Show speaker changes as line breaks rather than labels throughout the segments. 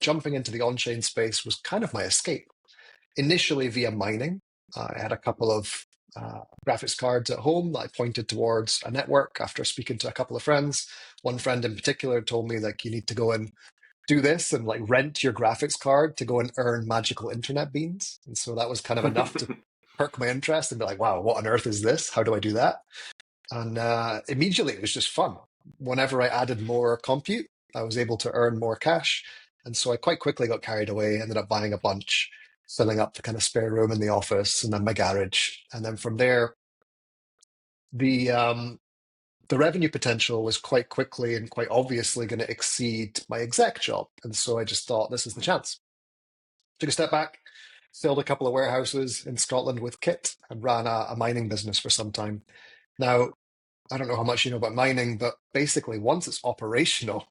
jumping into the on-chain space was kind of my escape. Initially via mining. I had a couple of graphics cards at home that I pointed towards a network after speaking to a couple of friends. One friend in particular told me like you need to go and do this and like rent your graphics card to go and earn magical internet beans. And so that was kind of enough to perk my interest and be like, wow, what on earth is this? How do I do that? And immediately it was just fun. Whenever I added more compute, I was able to earn more cash. And so I quite quickly got carried away, ended up buying a bunch, filling up the kind of spare room in the office and then my garage. And then from there, the the revenue potential was quite quickly and quite obviously going to exceed my exec job. And so I just thought this is the chance. Took a step back, filled a couple of warehouses in Scotland with kit and ran a mining business for some time. Now, I don't know how much you know about mining, but basically, once it's operational,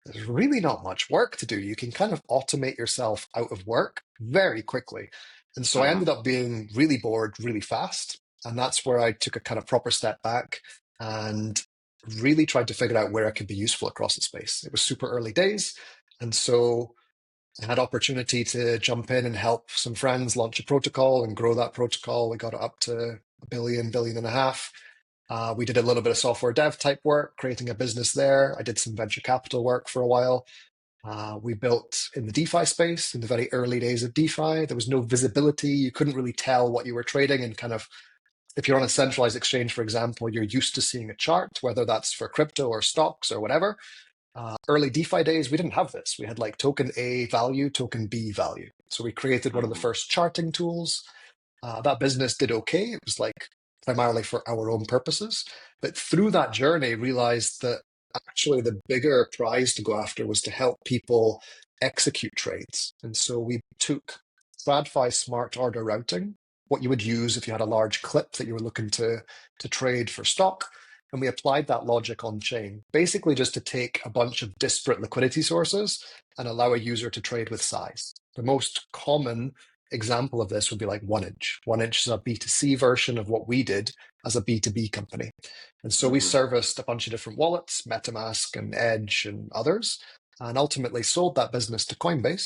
there's really not much work to do. You can kind of automate yourself out of work very quickly. And so I
Mhm.
ended up being really bored really fast. And that's where I took a kind of proper step back and really tried to figure out where I could be useful across the space. It was super early days. And so I had opportunity to jump in and help some friends launch a protocol and grow that protocol. We got it up to a billion, billion and a half. We did a little bit of software dev type work, creating a business there. I did some venture capital work for a while. We built in the DeFi space in the very early days of DeFi. There was no visibility. You couldn't really tell what you were trading. And kind of, if you're on a centralized exchange, for example, you're used to seeing a chart, whether that's for crypto or stocks or whatever. Early DeFi days, we didn't have this. We had like token A value, token B value. So we created one of the
Mhm.
first charting tools. That business did okay. It was like primarily for our own purposes. But through that journey, realized that actually the bigger prize to go after was to help people execute trades. And so we took TradFi smart order routing, what you would use if you had a large clip that you were looking to trade for stock. And we applied that logic on chain, basically just to take a bunch of disparate liquidity sources and allow a user to trade with size. The most common example of this would be like OneInch. OneInch is a B2C version of what we did as a B2B company. And so we
Mhm.
serviced a bunch of different wallets, MetaMask and Edge and others, and ultimately sold that business to Coinbase.